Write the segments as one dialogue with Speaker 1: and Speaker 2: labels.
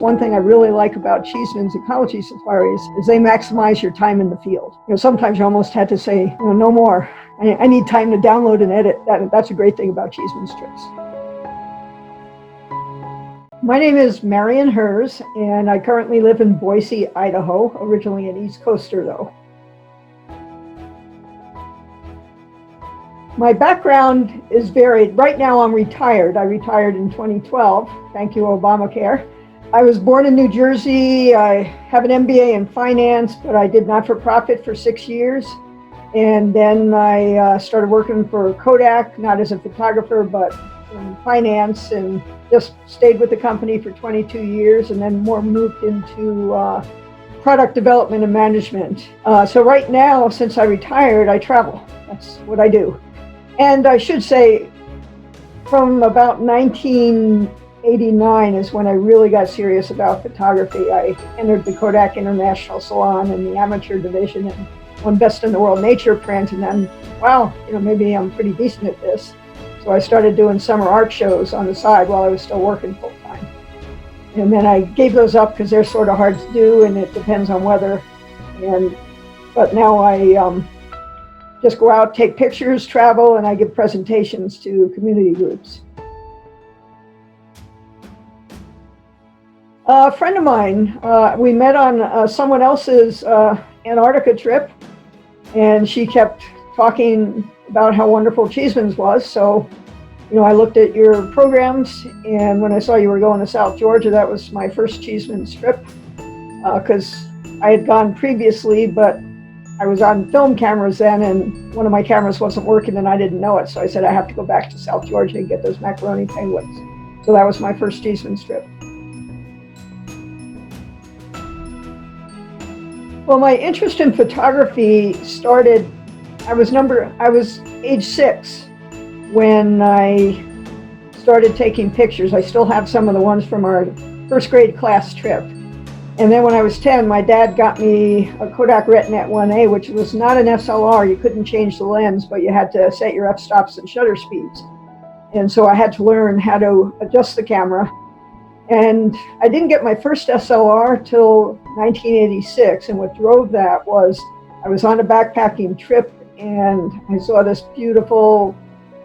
Speaker 1: One thing I really like about Cheeseman's Ecology safaris is they maximize your time in the field. Sometimes you almost had to say, no more. I need time to download and edit. That's a great thing about Cheeseman's trips. My name is Marian Herz, and I currently live in Boise, Idaho, originally an East Coaster though. My background is varied. Right now I'm retired. I retired in 2012. Thank you, Obamacare. I was born in New Jersey. I have an MBA in finance, but I did not-for-profit for 6 years. And then I started working for Kodak, not as a photographer, but in finance, and just stayed with the company for 22 years, and then moved into product development and management. So right now, since I retired, I travel. That's what I do. And I should say, from about 1989 is when I really got serious about photography. I entered the Kodak International Salon in the amateur division and won Best in the World Nature print. And then, wow, maybe I'm pretty decent at this. So I started doing summer art shows on the side while I was still working full time. And then I gave those up because they're sort of hard to do and it depends on weather. But now I just go out, take pictures, travel, and I give presentations to community groups. A friend of mine, we met on someone else's Antarctica trip, and she kept talking about how wonderful Cheeseman's was. So, I looked at your programs, and when I saw you were going to South Georgia, that was my first Cheeseman's trip, because I had gone previously, but I was on film cameras then, and one of my cameras wasn't working, and I didn't know it. So I said, I have to go back to South Georgia and get those macaroni penguins. So that was my first Cheeseman's trip. Well, my interest in photography started, I was age 6 when I started taking pictures. I still have some of the ones from our first grade class trip. And then when I was 10, my dad got me a Kodak Retinet 1A, which was not an SLR. You couldn't change the lens, but you had to set your f-stops and shutter speeds. And so I had to learn how to adjust the camera. And I didn't get my first SLR till 1986. And what drove that was I was on a backpacking trip and I saw this beautiful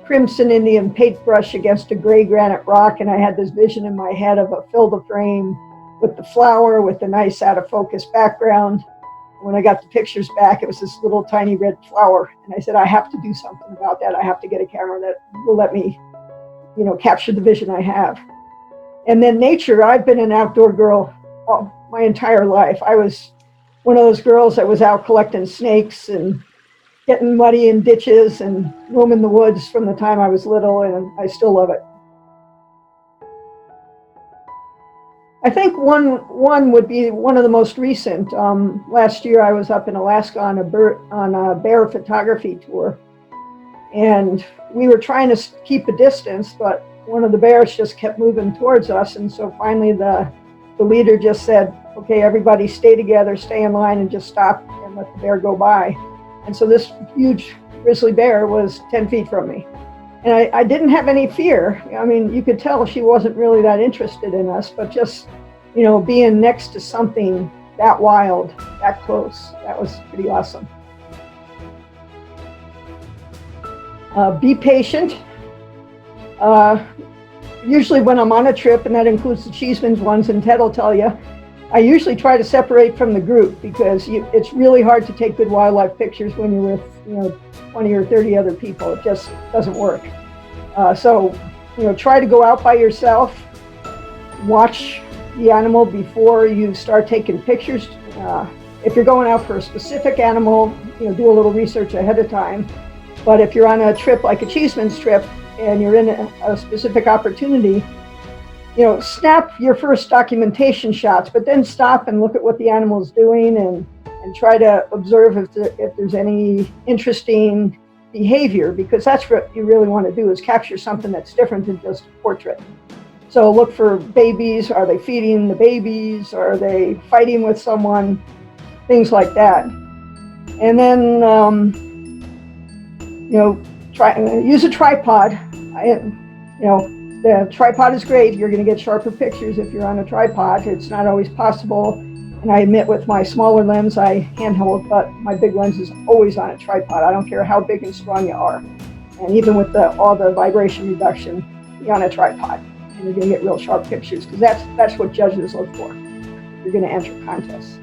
Speaker 1: crimson Indian paintbrush against a gray granite rock. And I had this vision in my head of a fill-the-frame with the flower, with the nice out of focus background. When I got the pictures back, it was this little tiny red flower. And I said, I have to do something about that. I have to get a camera that will let me, capture the vision I have. And then nature, I've been an outdoor girl my entire life. I was one of those girls that was out collecting snakes and getting muddy in ditches and roaming the woods from the time I was little, and I still love it. I think one would be one of the most recent. Last year I was up in Alaska on a bear photography tour, and we were trying to keep a distance, but one of the bears just kept moving towards us, and so finally the leader just said, okay, everybody stay together, stay in line, and just stop and let the bear go by. And so this huge grizzly bear was 10 feet from me. And I didn't have any fear. I mean, you could tell she wasn't really that interested in us, but just, being next to something that wild, that close, that was pretty awesome. Be patient. Usually when I'm on a trip, and that includes the Cheeseman's ones, and Ted will tell you, I usually try to separate from the group because it's really hard to take good wildlife pictures when you're with 20 or 30 other people. It just doesn't work. So try to go out by yourself, watch the animal before you start taking pictures. If you're going out for a specific animal, do a little research ahead of time. But if you're on a trip like a Cheeseman's trip and you're in a specific opportunity, snap your first documentation shots, but then stop and look at what the animal is doing and try to observe if there's any interesting behavior, because that's what you really want to do, is capture something that's different than just a portrait. So look for babies. Are they feeding the babies? Are they fighting with someone? Things like that. And then, use a tripod. The tripod is great. You're going to get sharper pictures if you're on a tripod. It's not always possible. And I admit with my smaller lens, I handhold, but my big lens is always on a tripod. I don't care how big and strong you are. And even with all the vibration reduction, be on a tripod. And you're going to get real sharp pictures because that's what judges look for. You're going to enter contests.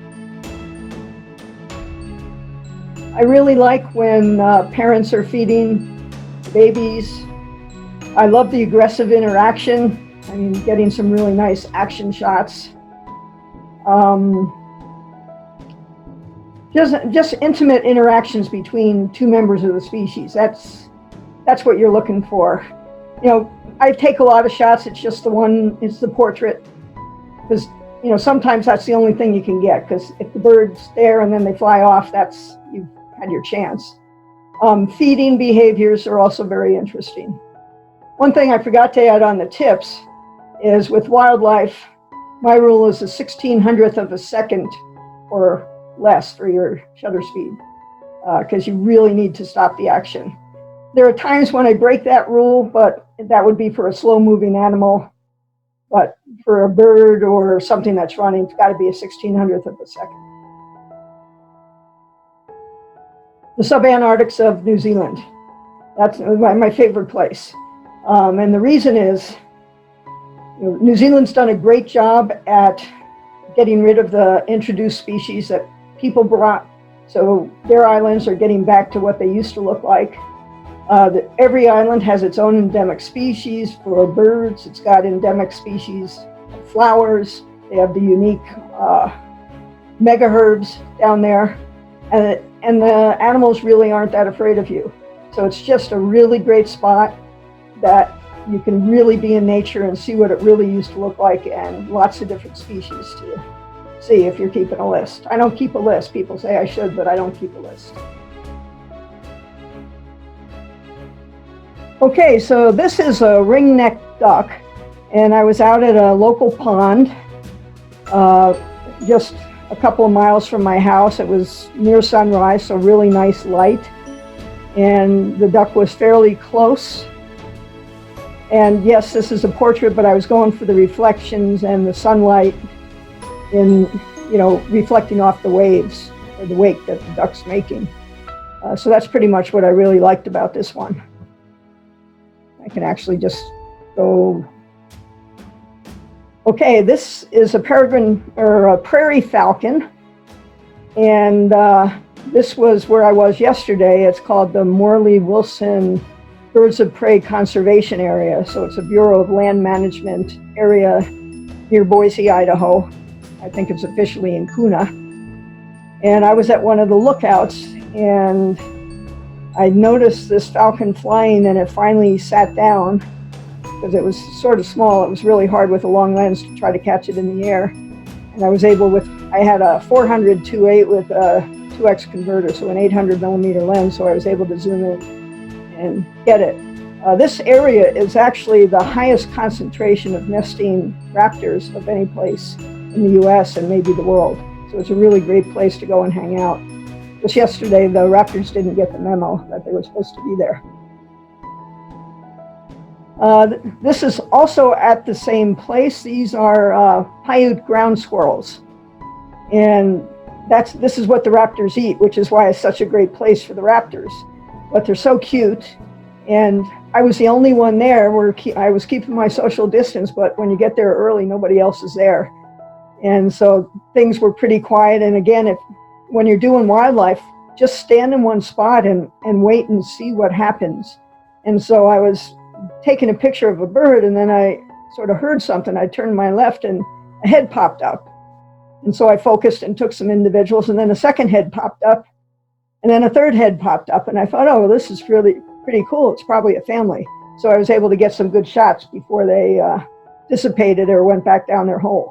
Speaker 1: I really like when parents are feeding babies. I love the aggressive interaction. I mean, getting some really nice action shots. Just intimate interactions between two members of the species. That's what you're looking for. You know, I take a lot of shots. It's just it's the portrait. Because, you know, sometimes that's the only thing you can get. Because if the bird's there and then they fly off, you've had your chance. Feeding behaviors are also very interesting. One thing I forgot to add on the tips is with wildlife, my rule is a 1/1600th of a second or less for your shutter speed, because you really need to stop the action. There are times when I break that rule, but that would be for a slow-moving animal. But for a bird or something that's running, it's got to be a 1/1600th of a second. The subantarctics of New Zealand. That's my favorite place. And the reason is, you know, New Zealand's done a great job at getting rid of the introduced species that people brought. So their islands are getting back to what they used to look like. Every island has its own endemic species. For birds, it's got endemic species of flowers. They have the unique megaherbs down there. And the animals really aren't that afraid of you. So it's just a really great spot that you can really be in nature and see what it really used to look like, and lots of different species to see if you're keeping a list. I don't keep a list. People say I should, but I don't keep a list. Okay, so this is a ringneck duck, and I was out at a local pond just a couple of miles from my house. It was near sunrise, so really nice light, and the duck was fairly close. And yes, this is a portrait, but I was going for the reflections and the sunlight in, you know, reflecting off the waves or the wake that the duck's making. So that's pretty much what I really liked about this one. I can actually just go. Okay, this is a peregrine or a prairie falcon. And this was where I was yesterday. It's called the Morley-Wilson Birds of Prey Conservation Area. So it's a Bureau of Land Management area near Boise, Idaho. I think it's officially in Kuna. And I was at one of the lookouts, and I noticed this falcon flying, and it finally sat down because it was sort of small. It was really hard with a long lens to try to catch it in the air. And I was able I had a 400 2.8 with a 2x converter, so an 800 millimeter lens, so I was able to zoom in and get it. This area is actually the highest concentration of nesting raptors of any place in the US and maybe the world. So it's a really great place to go and hang out. Just yesterday, the raptors didn't get the memo that they were supposed to be there. This is also at the same place. These are Paiute ground squirrels. And this is what the raptors eat, which is why it's such a great place for the raptors. But they're so cute, and I was the only one there where I was keeping my social distance, but when you get there early, nobody else is there. And so things were pretty quiet. And again, when you're doing wildlife, just stand in one spot and wait and see what happens. And so I was taking a picture of a bird, and then I sort of heard something. I turned my left, and a head popped up. And so I focused and took some individuals, and then a second head popped up. And then a third head popped up, and I thought, oh, well, this is really pretty cool. It's probably a family. So I was able to get some good shots before they dissipated or went back down their hole.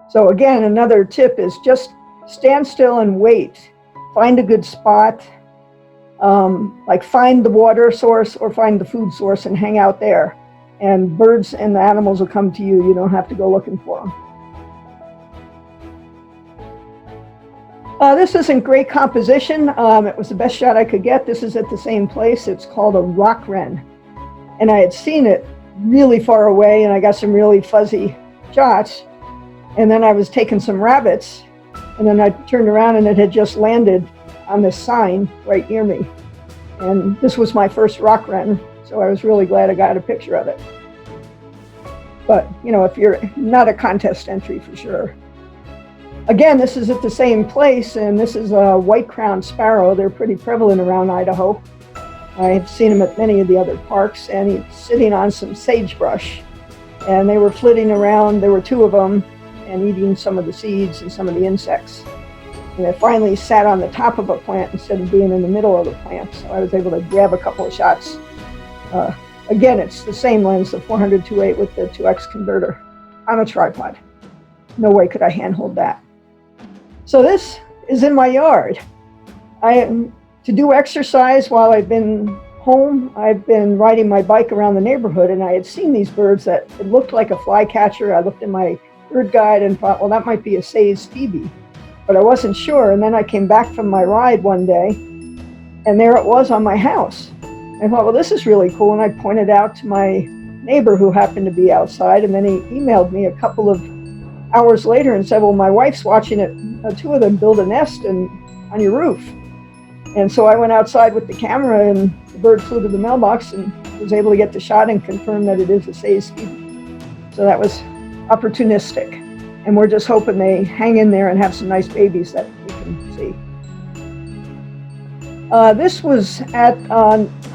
Speaker 1: So again, another tip is just stand still and wait. Find a good spot, like find the water source or find the food source and hang out there. And birds and the animals will come to you. You don't have to go looking for them. This isn't great composition. It was the best shot I could get. This is at the same place. It's called a rock wren. And I had seen it really far away, and I got some really fuzzy shots. And then I was taking some rabbits, and then I turned around and it had just landed on this sign right near me. And this was my first rock wren, so I was really glad I got a picture of it. But, you know, if you're not a contest entry for sure. Again, this is at the same place, and this is a white-crowned sparrow. They're pretty prevalent around Idaho. I've seen them at many of the other parks, and he's sitting on some sagebrush. And they were flitting around, there were two of them, and eating some of the seeds and some of the insects. And they finally sat on the top of a plant instead of being in the middle of the plant. So I was able to grab a couple of shots. Again, it's the same lens, the 400-2.8 with the 2x converter on a tripod. No way could I handhold that. So this is in my yard. To do exercise while I've been home, I've been riding my bike around the neighborhood, and I had seen these birds that it looked like a flycatcher. I looked in my bird guide and thought, well, that might be a Say's phoebe, but I wasn't sure. And then I came back from my ride one day, and there it was on my house. I thought, well, this is really cool. And I pointed out to my neighbor who happened to be outside, and then he emailed me a couple of hours later and said, well, my wife's watching it, two of them build a nest on your roof. And so I went outside with the camera, and the bird flew to the mailbox and was able to get the shot and confirm that it is a Say's phoebe. So that was opportunistic. And we're just hoping they hang in there and have some nice babies that we can see. This was at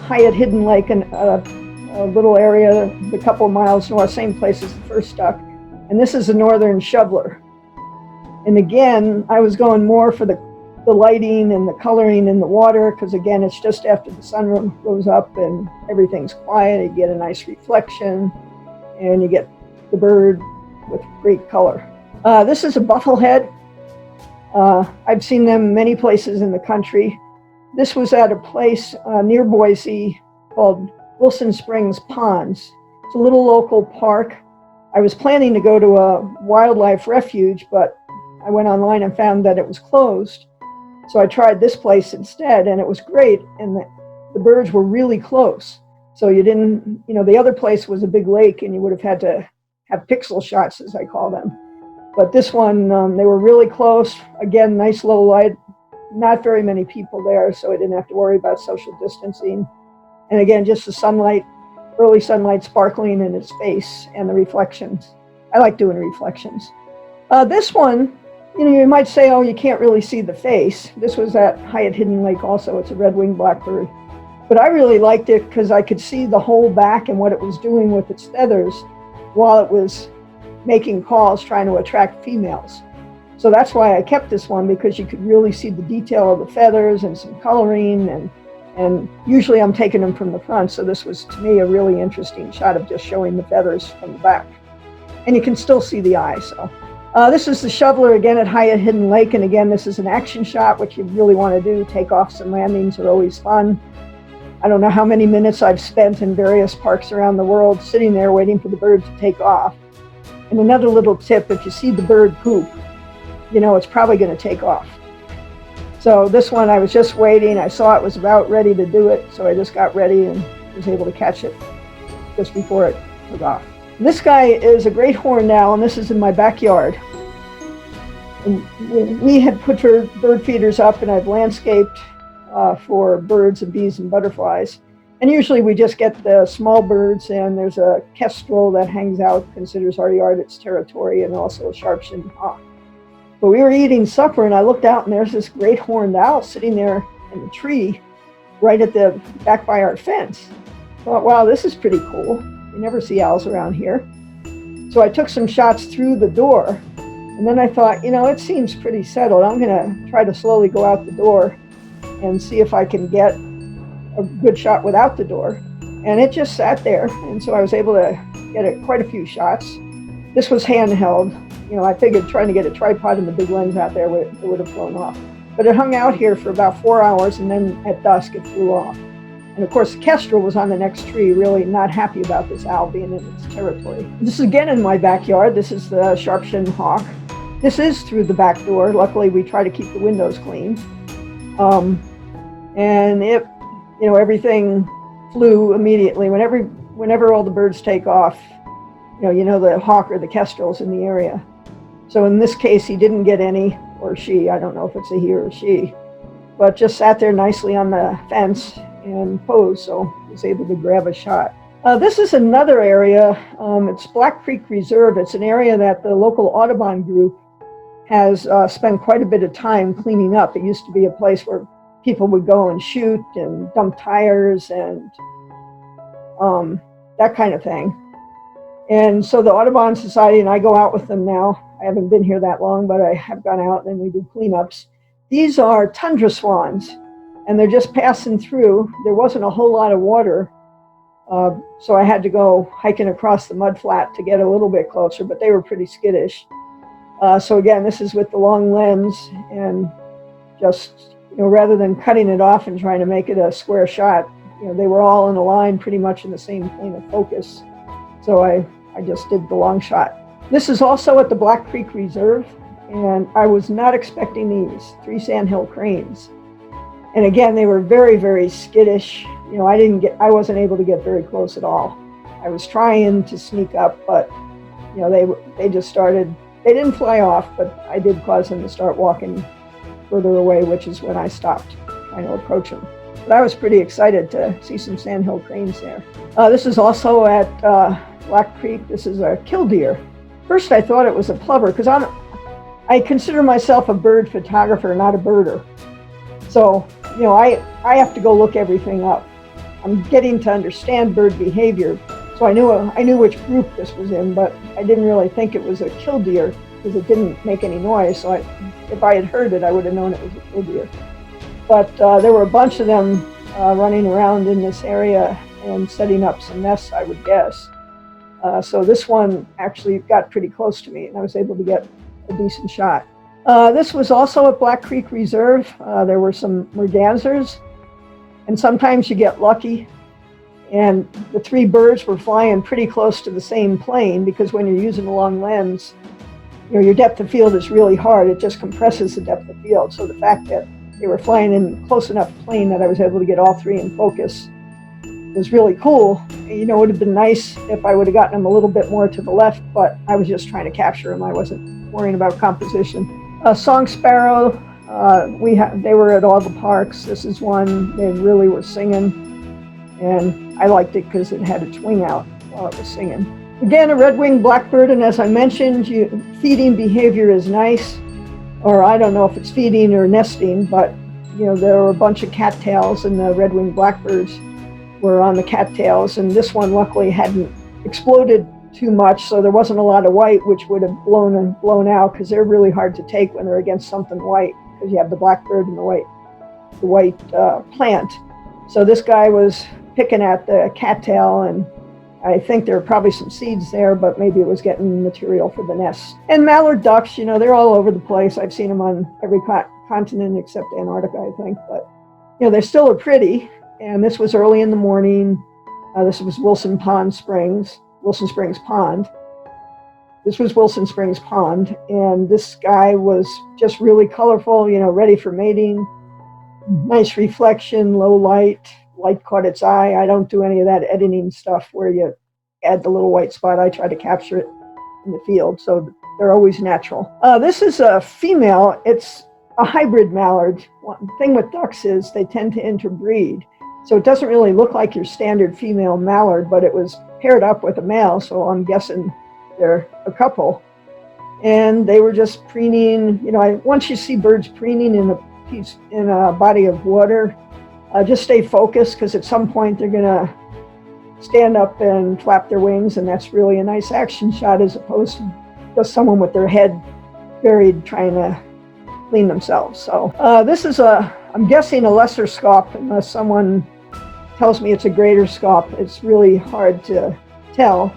Speaker 1: Hyatt Hidden Lake, in a little area a couple of miles north, same place as the first duck. And this is a northern shoveler. And again, I was going more for the lighting and the coloring in the water, because again, it's just after the sun goes up and everything's quiet. You get a nice reflection, and you get the bird with great color. This is a bufflehead. I've seen them many places in the country. This was at a place near Boise called Wilson Springs Ponds. It's a little local park. I was planning to go to a wildlife refuge, but I went online and found that it was closed. So I tried this place instead, and it was great. And the birds were really close. So you didn't, you know, the other place was a big lake, and you would have had to have pixel shots, as I call them. But this one, they were really close. Again, nice low light, not very many people there, so I didn't have to worry about social distancing. And again, just the sunlight, early sunlight sparkling in its face and the reflections. I like doing reflections. This one, you know, you might say, oh, you can't really see the face. This was at Hyatt Hidden Lake also. It's a red-winged blackbird. But I really liked it because I could see the whole back and what it was doing with its feathers while it was making calls, trying to attract females. So that's why I kept this one, because you could really see the detail of the feathers and some coloring, and usually I'm taking them from the front. So this was, to me, a really interesting shot of just showing the feathers from the back. And you can still see the eye, so. This is the shoveler again at Hyatt Hidden Lake, and again, this is an action shot, which you really want to do. Takeoffs and landings are always fun. I don't know how many minutes I've spent in various parks around the world sitting there waiting for the bird to take off. And another little tip, if you see the bird poop, you know it's probably going to take off. So this one, I was just waiting. I saw it was about ready to do it, so I just got ready and was able to catch it just before it took off. This guy is a great horned owl, and this is in my backyard. And we had put bird feeders up, and I've landscaped for birds and bees and butterflies. And usually we just get the small birds, and there's a kestrel that hangs out, considers our yard its territory, and also a sharp-shinned hawk. But we were eating supper, and I looked out, and there's this great horned owl sitting there in the tree right at the back by our fence. I thought, wow, this is pretty cool. You never see owls around here. So I took some shots through the door, and then I thought, you know, it seems pretty settled. I'm going to try to slowly go out the door and see if I can get a good shot without the door. And it just sat there, and so I was able to get quite a few shots. This was handheld. You know, I figured trying to get a tripod and the big lens out there, it would have flown off. But it hung out here for about 4 hours, and then at dusk it flew off. And of course, the kestrel was on the next tree, really not happy about this owl being in its territory. This is again in my backyard. This is the sharp-shinned hawk. This is through the back door. Luckily, we try to keep the windows clean. And it, you know, everything flew immediately. When whenever all the birds take off, you know the hawk or the kestrel's in the area. So in this case, he didn't get any, or she, I don't know if it's a he or a she, but just sat there nicely on the fence and posed, so I was able to grab a shot. This is another area, it's Black Creek Reserve. It's an area that the local Audubon group has spent quite a bit of time cleaning up. It used to be a place where people would go and shoot and dump tires and that kind of thing. And so the Audubon Society and I go out with them now. I haven't been here that long, but I have gone out and we do cleanups. These are tundra swans, and they're just passing through. There wasn't a whole lot of water, so I had to go hiking across the mud flat to get a little bit closer, but they were pretty skittish. So again, this is with the long lens, and just, rather than cutting it off and trying to make it a square shot, they were all in a line pretty much in the same plane of focus. So I just did the long shot. This is also at the Black Creek Reserve, and I was not expecting these 3 sandhill cranes. And again, they were very, very skittish. I wasn't able to get very close at all. I was trying to sneak up, but they just started. They didn't fly off, but I did cause them to start walking further away, which is when I stopped trying to approach them. But I was pretty excited to see some sandhill cranes there. This is also at Black Creek. This is a killdeer. First, I thought it was a plover because I consider myself a bird photographer, not a birder. So, I have to go look everything up. I'm getting to understand bird behavior. So I knew which group this was in, but I didn't really think it was a killdeer because it didn't make any noise. So if I had heard it, I would have known it was a killdeer. But there were a bunch of them running around in this area and setting up some nests, I would guess. So this one actually got pretty close to me, and I was able to get a decent shot. This was also at Black Creek Reserve. There were some mergansers, and sometimes you get lucky. And the 3 birds were flying pretty close to the same plane, because when you're using a long lens, your depth of field is really hard. It just compresses the depth of field. So the fact that they were flying in close enough plane that I was able to get all 3 in focus was really cool. It would have been nice if I would have gotten them a little bit more to the left, but I was just trying to capture them. I wasn't worrying about composition. Song sparrow, they were at all the parks. This is one, they really were singing, and I liked it because it had its wing out while it was singing. Again, a red-winged blackbird, and as I mentioned, feeding behavior is nice, or I don't know if it's feeding or nesting, but there were a bunch of cattails, and the red-winged blackbirds were on the cattails, and this one luckily hadn't exploded too much, so there wasn't a lot of white, which would have blown out, because they're really hard to take when they're against something white, because you have the blackbird and the white plant. So this guy was picking at the cattail, and I think there were probably some seeds there, but maybe it was getting material for the nest. And mallard ducks, they're all over the place. I've seen them on every continent except Antarctica, I think, but they still are pretty. And this was early in the morning. This was Wilson Springs Pond. This was Wilson Springs Pond, and this guy was just really colorful, ready for mating. Nice reflection, low light caught its eye. I don't do any of that editing stuff where you add the little white spot. I try to capture it in the field, so they're always natural. This is a female. It's a hybrid mallard. One thing with ducks is they tend to interbreed. So it doesn't really look like your standard female mallard, but it was paired up with a male, so I'm guessing they're a couple. And they were just preening. Once you see birds preening in a body of water, just stay focused, because at some point they're gonna stand up and flap their wings, and that's really a nice action shot, as opposed to just someone with their head buried trying to clean themselves. So this is I'm guessing a lesser scaup, unless someone tells me it's a greater scaup. It's really hard to tell.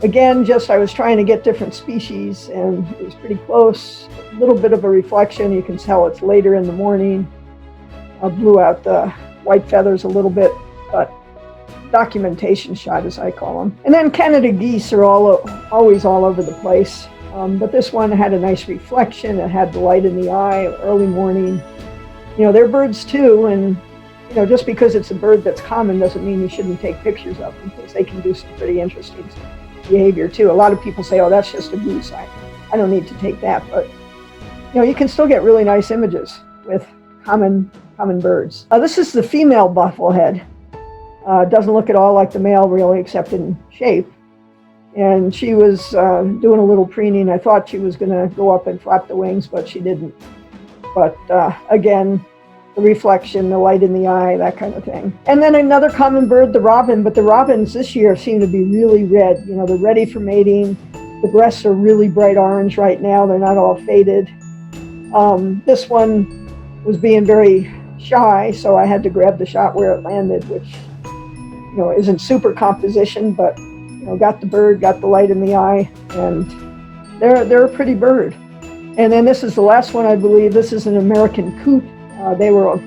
Speaker 1: Again, I was trying to get different species, and it was pretty close. A little bit of a reflection. You can tell it's later in the morning. I blew out the white feathers a little bit, but documentation shot, as I call them. And then Canada geese are always all over the place. But this one had a nice reflection. It had the light in the eye, early morning. They're birds too, and you know, just because it's a bird that's common doesn't mean you shouldn't take pictures of them, because they can do some pretty interesting behavior too. A lot of people say, oh, that's just a goose. I don't need to take that, but you know, you can still get really nice images with common birds. This is the female bufflehead. Doesn't look at all like the male really, except in shape. And she was doing a little preening. I thought she was going to go up and flap the wings, but she didn't. But again, the reflection, the light in the eye, that kind of thing. And then another common bird, the robin. But the robins this year seem to be really red. You know, they're ready for mating. The breasts are really bright orange right now. They're not all faded. This one was being very shy, so I had to grab the shot where it landed, which, you know, isn't super composition, but you know, got the bird, got the light in the eye, and they're a pretty bird. And then this is the last one, I believe. This is an American coot. They were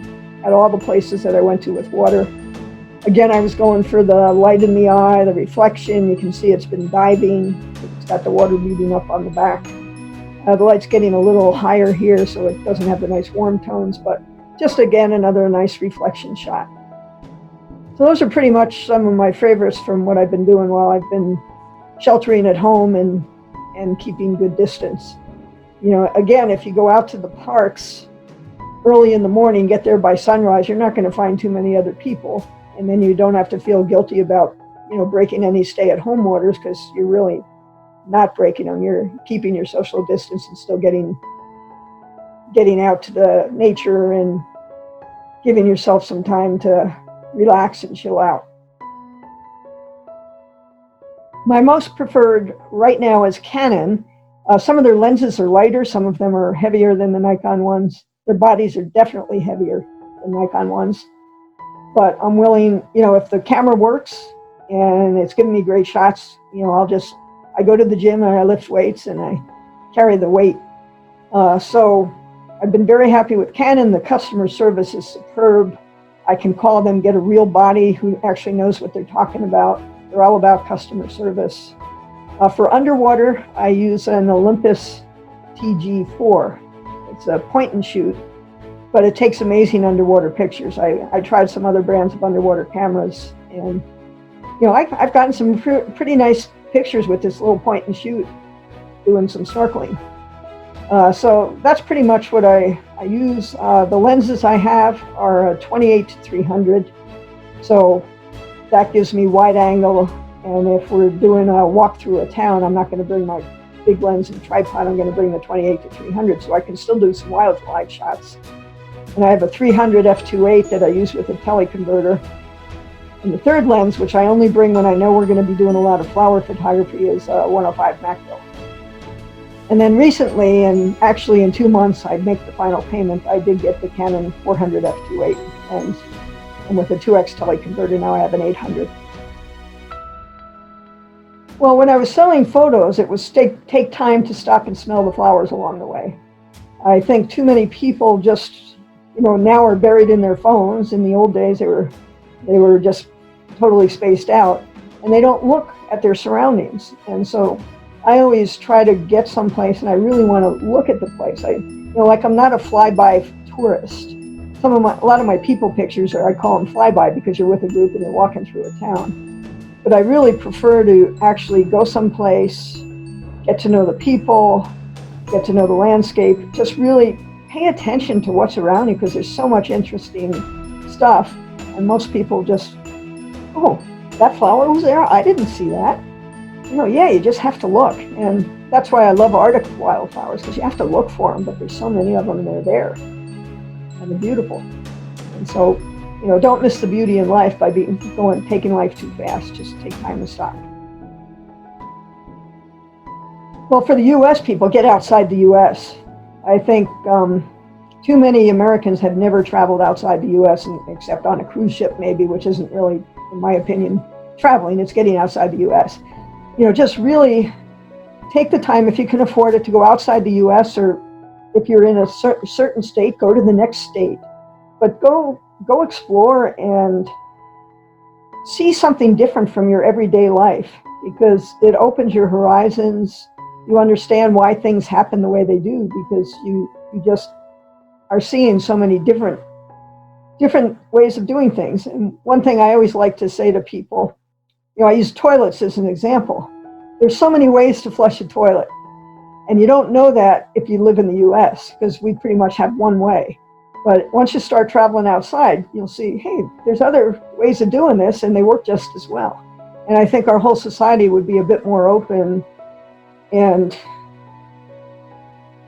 Speaker 1: at all the places that I went to with water. Again, I was going for the light in the eye, the reflection. You can see it's been diving. It's got the water beating up on the back. The light's getting a little higher here, so it doesn't have the nice warm tones, but just again, another nice reflection shot. So those are pretty much some of my favorites from what I've been doing while I've been sheltering at home and keeping good distance. You know, again, if you go out to the parks early in the morning, get there by sunrise, you're not going to find too many other people. And then you don't have to feel guilty about, you know, breaking any stay-at-home orders, because you're really not breaking them. You're keeping your social distance and still getting out to the nature and giving yourself some time to relax and chill out. My most preferred right now is Canon. Some of their lenses are lighter, some of them are heavier than the Nikon ones. Their bodies are definitely heavier than Nikon ones. But I'm willing, you know, if the camera works and it's giving me great shots, you know, I go to the gym and I lift weights and I carry the weight. So I've been very happy with Canon. The customer service is superb. I can call them, get a real body who actually knows what they're talking about. They're all about customer service. For underwater, I use an Olympus TG4. It's a point and shoot, but it takes amazing underwater pictures. I tried some other brands of underwater cameras, and you know, I've gotten some pretty nice pictures with this little point and shoot doing some snorkeling. So that's pretty much what I use. The lenses I have are a 28-300, so that gives me wide angle. And if we're doing a walk through a town, I'm not going to bring my big lens and tripod. I'm going to bring the 28-300, so I can still do some wildlife shots. And I have a 300 f2.8 that I use with a teleconverter. And the third lens, which I only bring when I know we're going to be doing a lot of flower photography, is a 105 macro. And then recently, and actually in 2 months, I'd make the final payment. I did get the Canon 400 f2.8 lens, and with a 2x teleconverter, now I have an 800. Well, when I was selling photos, it was take time to stop and smell the flowers along the way. I think too many people just, you know, now are buried in their phones. In the old days, they were just totally spaced out, and they don't look at their surroundings. And so I always try to get someplace, and I really want to look at the place. You know, like I'm not a flyby tourist. A lot of my people pictures I call them flyby, because you're with a group and you're walking through a town. But I really prefer to actually go someplace, get to know the people, get to know the landscape, just really pay attention to what's around you, because there's so much interesting stuff. And most people just, oh, that flower was there? I didn't see that. You know, yeah, you just have to look. And that's why I love Arctic wildflowers, because you have to look for them, but there's so many of them and they're there. And they're beautiful. And so, you know, don't miss the beauty in life by taking life too fast. Just take time to stop. Well, for the U.S. people, get outside the U.S. I think too many Americans have never traveled outside the U.S. except on a cruise ship, maybe, which isn't really, in my opinion, traveling. It's getting outside the U.S. You know, just really take the time, if you can afford it, to go outside the U.S. or if you're in a certain state, go to the next state. But go explore and see something different from your everyday life, because it opens your horizons. You understand why things happen the way they do, because you just are seeing so many different different ways of doing things. And one thing I always like to say to people, I use toilets as an example. There's so many ways to flush a toilet. And you don't know that if you live in the US, because we pretty much have one way. But once you start traveling outside, you'll see, hey, there's other ways of doing this, and they work just as well. And I think our whole society would be a bit more open and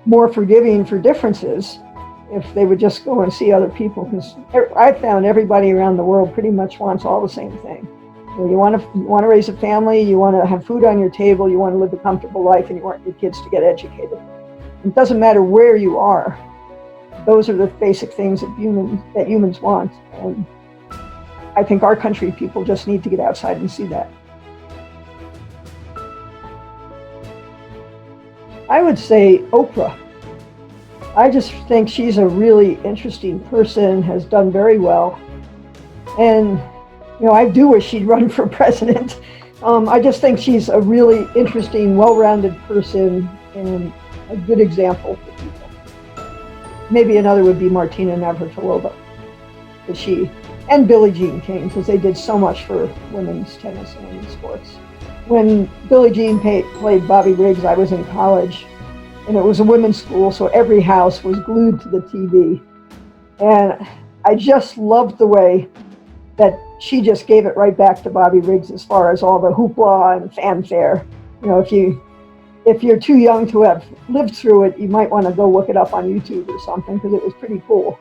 Speaker 1: more forgiving for differences if they would just go and see other people. Because I found everybody around the world pretty much wants all the same thing. You want to raise a family, you want to have food on your table, you want to live a comfortable life, and you want your kids to get educated. It doesn't matter where you are. Those are the basic things that humans want. And I think our country people just need to get outside and see that. I would say Oprah. I just think she's a really interesting person, has done very well. And, I do wish she'd run for president. I just think she's a really interesting, well-rounded person and a good example for people. Maybe another would be Martina Navratilova, and Billie Jean King, because they did so much for women's tennis and women's sports. When Billie Jean played Bobby Riggs, I was in college, and it was a women's school, so every house was glued to the TV. And I just loved the way that she just gave it right back to Bobby Riggs as far as all the hoopla and fanfare. If you're too young to have lived through it, you might want to go look it up on YouTube or something, because it was pretty cool.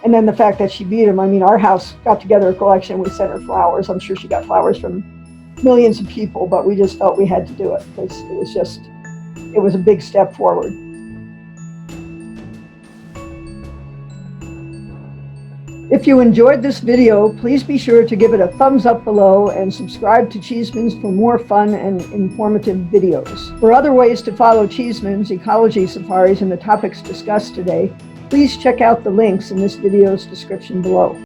Speaker 1: And then the fact that she beat him, our house got together a collection, we sent her flowers. I'm sure she got flowers from millions of people, but we just felt we had to do it because it was a big step forward. If you enjoyed this video, please be sure to give it a thumbs up below and subscribe to Cheesemans for more fun and informative videos. For other ways to follow Cheesemans, ecology safaris, and the topics discussed today, please check out the links in this video's description below.